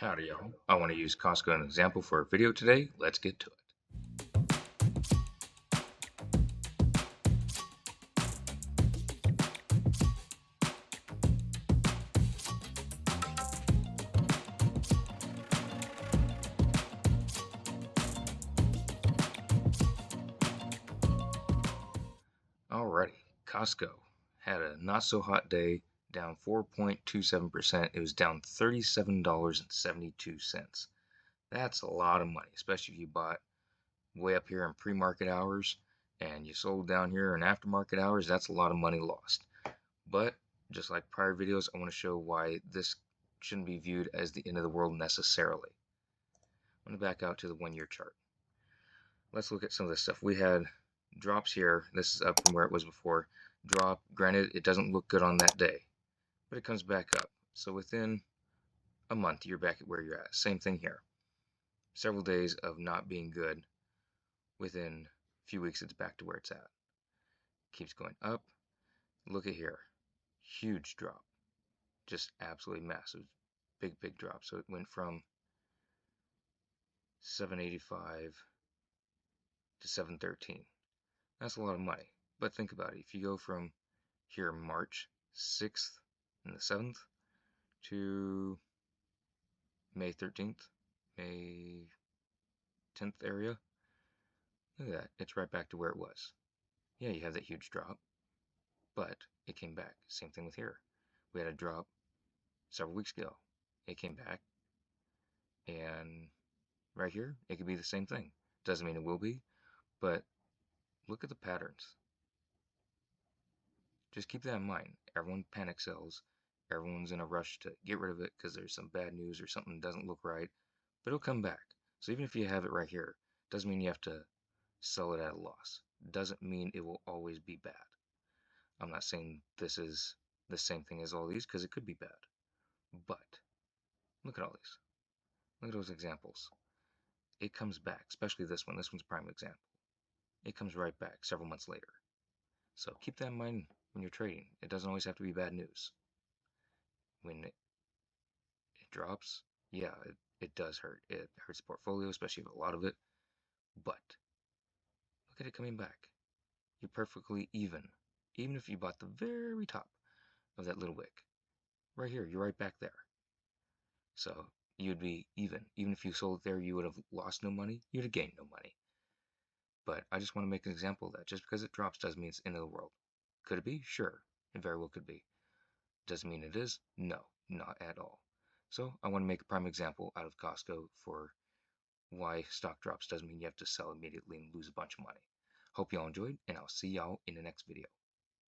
Howdy y'all. I want to use Costco as an example for a video today. Let's get to it. Alrighty, Costco had a not so hot day, down 4.27%. It was down $37.72. That's a lot of money, especially if you bought way up here in pre-market hours and you sold down here in aftermarket hours. That's a lot of money lost. But just like prior videos, I want to show why this shouldn't be viewed as the end of the world necessarily. I'm going to back out to the 1-year chart. Let's look at some of this stuff. We had drops here. This is up from where it was before. Drop. Granted, it doesn't look good on that day, but it comes back up. So within a month, you're back at where you're at. Same thing here. Several days of not being good. Within a few weeks, it's back to where it's at. Keeps going up. Look at here. Huge drop. Just absolutely massive. Big drop. So it went from 785 to 713. That's a lot of money. But think about it. If you go from here March 6th and the 7th to May 13th, May 10th area, look at that. It's right back to where it was. Yeah, you have that huge drop, but it came back. Same thing with here. We had a drop several weeks ago. It came back, and right here, it could be the same thing. Doesn't mean it will be, but look at the patterns. Just keep that in mind. Everyone panic sells. Everyone's in a rush to get rid of it because there's some bad news or something doesn't look right, but it'll come back. So even if you have it right here, doesn't mean you have to sell it at a loss. Doesn't mean it will always be bad. I'm not saying this is the same thing as all these because it could be bad. But look at all these. Look at those examples. It comes back, especially this one. This one's a prime example. It comes right back several months later. So keep that in mind when you're trading. It doesn't always have to be bad news. When it drops, yeah, it does hurt. It hurts the portfolio, especially if a lot of it. But look at it coming back. You're perfectly even. Even if you bought the very top of that little wick. Right here, you're right back there. So you'd be even. Even if you sold it there, you would have lost no money. You'd have gained no money. But I just want to make an example of that. Just because it drops doesn't mean it's the end of the world. Could it be? Sure. It very well could be. Doesn't mean it is? No, not at all. So I want to make a prime example out of Costco for why stock drops doesn't mean you have to sell immediately and lose a bunch of money. Hope y'all enjoyed, and I'll see y'all in the next video.